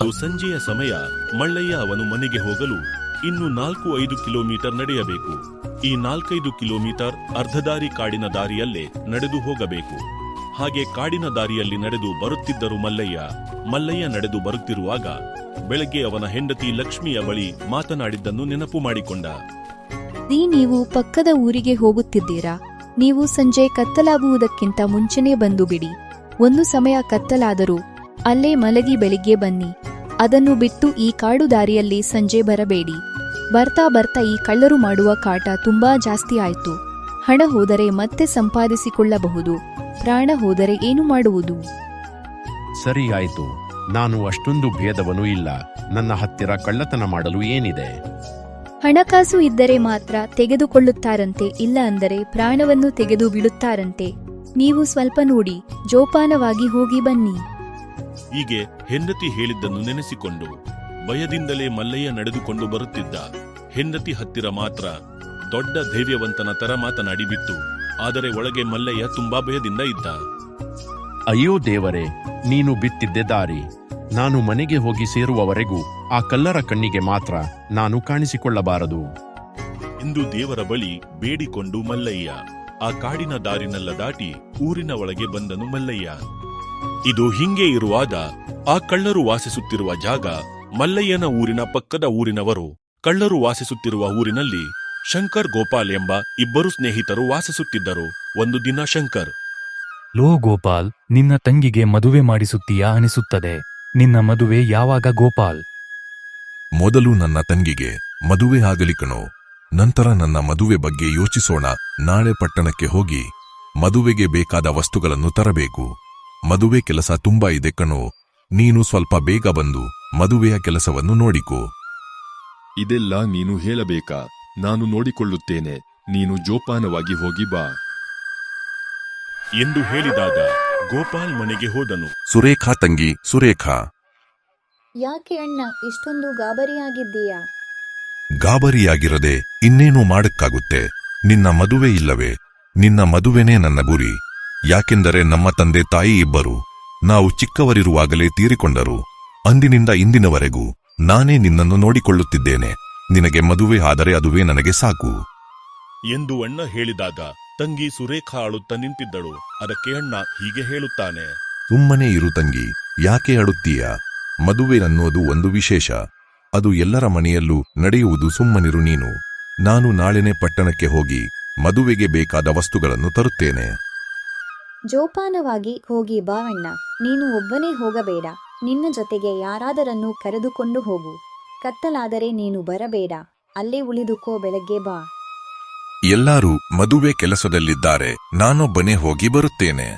ಮತ್ತು ಸಂಜೆಯ ಸಮಯ. ಮಲ್ಲಯ್ಯ ಅವನು ಮನೆಗೆ ಹೋಗಲು ಇನ್ನು 4-5 ಕಿಲೋಮೀಟರ್ ನಡೆಯಬೇಕು. ಈ 4-5 ಕಿಲೋಮೀಟರ್ ಅರ್ಧದಾರಿ ಕಾಡಿನ ದಾರಿಯಲ್ಲೇ ನಡೆದು ಹೋಗಬೇಕು. ಹಾಗೆ ಕಾಡಿನ ದಾರಿಯಲ್ಲಿ ನಡೆದು ಬರುತ್ತಿದ್ದರು ಮಲ್ಲಯ್ಯ ನಡೆದು ಬರುತ್ತಿರುವಾಗ ಬೆಳಗ್ಗೆ ಅವನ ಹೆಂಡತಿ ಲಕ್ಷ್ಮಿಯ ಬಳಿ ಮಾತನಾಡಿದ್ದನ್ನು ನೆನಪು ಮಾಡಿಕೊಂಡ. ನೀವು ಪಕ್ಕದ ಊರಿಗೆ ಹೋಗುತ್ತಿದ್ದೀರಾ? ನೀವು ಸಂಜೆ ಕತ್ತಲಾಗುವುದಕ್ಕಿಂತ ಮುಂಚೆನೇ ಬಂದು ಬಿಡಿ. ಒಂದು ಸಮಯ ಕತ್ತಲಾದರೂ ಅಲ್ಲೇ ಮಲಗಿ ಬೆಳಿಗ್ಗೆ ಬನ್ನಿ. ಅದನ್ನು ಬಿಟ್ಟು ಈ ಕಾಡು ದಾರಿಯಲ್ಲಿ ಸಂಜೆ ಬರಬೇಡಿ. ಬರ್ತಾ ಬರ್ತಾ ಈ ಕಳ್ಳರು ಮಾಡುವ ಕಾಟ ತುಂಬಾ ಜಾಸ್ತಿ ಆಯ್ತು. ಹಣ ಹೋದರೆ ಮತ್ತೆ ಸಂಪಾದಿಸಿಕೊಳ್ಳಬಹುದು, ಪ್ರಾಣ ಹೋದರೆ ಏನು ಮಾಡುವುದು? ಸರಿ ಆಯ್ತು, ನಾನು ಅಷ್ಟೊಂದು ಭೇದವನೂ ಇಲ್ಲ. ನನ್ನ ಹತ್ತಿರ ಕಳ್ಳತನ ಮಾಡಲು ಏನಿದೆ? ಹಣಕಾಸು ಇದ್ದರೆ ಮಾತ್ರ ತೆಗೆದುಕೊಳ್ಳುತ್ತಾರಂತೆ, ಇಲ್ಲ ಅಂದರೆ ಪ್ರಾಣವನ್ನು ತೆಗೆದು ಬಿಡುತ್ತಾರಂತೆ. ನೀವು ಸ್ವಲ್ಪ ನೋಡಿ, ಜೋಪಾನವಾಗಿ ಹೋಗಿ ಬನ್ನಿ. ಹೀಗೆ ಹೆಂಡತಿ ಹೇಳಿದ್ದನ್ನು ನೆನೆಸಿಕೊಂಡು ಭಯದಿಂದಲೇ ಮಲ್ಲಯ್ಯ ನಡೆದುಕೊಂಡು ಬರುತ್ತಿದ್ದ. ಹೆಂಡತಿ ಹತ್ತಿರ ಮಾತ್ರ ದೊಡ್ಡ ಧೈರ್ಯವಂತನ ತರ ಮಾತನಾಡಿ ಬಿಟ್ಟು, ಆದರೆ ಒಳಗೆ ಮಲ್ಲಯ್ಯ ತುಂಬಾ ಭಯದಿಂದ ಇದ್ದ. ಅಯ್ಯೋ ದೇವರೇ, ನೀನು ಬಿತ್ತಿದ್ದೆ ದಾರಿ. ನಾನು ಮನೆಗೆ ಹೋಗಿ ಸೇರುವವರೆಗೂ ಆ ಕಲ್ಲರ ಕಣ್ಣಿಗೆ ಮಾತ್ರ ನಾನು ಕಾಣಿಸಿಕೊಳ್ಳಬಾರದು ಎಂದು ದೇವರ ಬಳಿ ಬೇಡಿಕೊಂಡು ಮಲ್ಲಯ್ಯ ಆ ಕಾಡಿನ ದಾರಿನೆಲ್ಲ ದಾಟಿ ಊರಿನ ಒಳಗೆ ಬಂದನು ಮಲ್ಲಯ್ಯ. ಇದು ಹಿಂಗೆ ಇರುವಾಗ ಆ ಕಳ್ಳರು ವಾಸಿಸುತ್ತಿರುವ ಜಾಗ ಮಲ್ಲಯ್ಯನ ಊರಿನ ಪಕ್ಕದ ಊರಿನವರು. ಕಳ್ಳರು ವಾಸಿಸುತ್ತಿರುವ ಊರಿನಲ್ಲಿ ಶಂಕರ್, ಗೋಪಾಲ್ ಎಂಬ ಇಬ್ಬರು ಸ್ನೇಹಿತರು ವಾಸಿಸುತ್ತಿದ್ದರು. ಒಂದು ದಿನ ಶಂಕರ್, ಲೋ ಗೋಪಾಲ್, ನಿನ್ನ ತಂಗಿಗೆ ಮದುವೆ ಮಾಡಿಸುತ್ತೀಯಾ ಅನಿಸುತ್ತದೆ. ನಿನ್ನ ಮದುವೆ ಯಾವಾಗ ಗೋಪಾಲ್? ಮೊದಲು ನನ್ನ ತಂಗಿಗೆ ಮದುವೆ ಆಗಲಿ ಕಣೋ, ನಂತರ ನನ್ನ ಮದುವೆ ಬಗ್ಗೆ ಯೋಚಿಸೋಣ. ನಾಳೆ ಪಟ್ಟಣಕ್ಕೆ ಹೋಗಿ ಮದುವೆಗೆ ಬೇಕಾದ ವಸ್ತುಗಳನ್ನು ತರಬೇಕು. ಮದುವೆ ಕೆಲಸ ತುಂಬಾ ಇದೆ ಕಣೋ, ನೀನು ಸ್ವಲ್ಪ ಬೇಗ ಬಂದು ಮದುವೆಯ ಕೆಲಸವನ್ನು ನೋಡಿಕೋ. ಇದೆಲ್ಲ ನೀನು ಹೇಳಬೇಕಾ? ನಾನು ನೋಡಿಕೊಳ್ಳುತ್ತೇನೆ, ನೀನು ಜೋಪಾನವಾಗಿ ಹೋಗಿ ಬಾ ಎಂದು ಹೇಳಿದಾಗ ಗೋಪಾಲ್ ಮನೆಗೆ ಹೋದನು. ಸುರೇಖಾ ತಂಗಿ, ಸುರೇಖಾ. ಯಾಕೆ ಅಣ್ಣ ಇಷ್ಟೊಂದು ಗಾಬರಿಯಾಗಿದ್ದೀಯಾ? ಗಾಬರಿಯಾಗಿರದೆ ಇನ್ನೇನು ಮಾಡಕ್ಕಾಗುತ್ತೆ? ನಿನ್ನ ಮದುವೆ ಇಲ್ಲವೇ? ನಿನ್ನ ಮದುವೆನೇ ನನ್ನ ಗುರಿ. ಯಾಕೆಂದರೆ ನಮ್ಮ ತಂದೆ ತಾಯಿ ಇಬ್ಬರು ನಾವು ಚಿಕ್ಕವರಿರುವಾಗಲೇ ತೀರಿಕೊಂಡರು. ಅಂದಿನಿಂದ ಇಂದಿನವರೆಗೂ ನಾನೇ ನಿನ್ನನ್ನು ನೋಡಿಕೊಳ್ಳುತ್ತಿದ್ದೇನೆ. ನಿನಗೆ ಮದುವೆ ಆದರೆ ಅದುವೇ ನನಗೆ ಸಾಕು ಎಂದು ಅಣ್ಣ ಹೇಳಿದಾಗ ತಂಗಿ ಸುರೇಖಾ ಅಳುತ್ತಾ ನಿಂತಿದ್ದಳು. ಅದಕ್ಕೆ ಅಣ್ಣ ಹೀಗೆ ಹೇಳುತ್ತಾನೆ, ಸುಮ್ಮನೆ ಇರು ತಂಗಿ, ಯಾಕೆ ಅಳುತ್ತೀಯ? ಮದುವೆ ಅನ್ನೋದು ಒಂದು ವಿಶೇಷ. ಅದು ಎಲ್ಲರ ಮನೆಯಲ್ಲೂ ನಡೆಯುವುದು. ಸುಮ್ಮನಿರು ನೀನು. ನಾನು ನಾಳೆನೆ ಪಟ್ಟಣಕ್ಕೆ ಹೋಗಿ ಮದುವೆಗೆ ಬೇಕಾದ ವಸ್ತುಗಳನ್ನು ತರುತ್ತೇನೆ. ಜೋಪಾನವಾಗಿ ಹೋಗಿ ಬಾ ಅಣ್ಣ. ನೀನು ಒಬ್ಬನೇ ಹೋಗಬೇಡ, ನಿನ್ನ ಜೊತೆಗೆ ಯಾರಾದರನ್ನು ಕರೆದುಕೊಂಡು ಹೋಗು. ಕತ್ತಲಾದರೆ ನೀನು ಬರಬೇಡ, ಅಲ್ಲೇ ಉಳಿದುಕೋ, ಬೆಳಗ್ಗೆ ಬಾ. ಎಲ್ಲರೂ ಮದುವೆ ಕೆಲಸದಲ್ಲಿದ್ದಾರೆ, ನಾನೊಬ್ಬನೇ ಹೋಗಿ ಬರುತ್ತೇನೆ.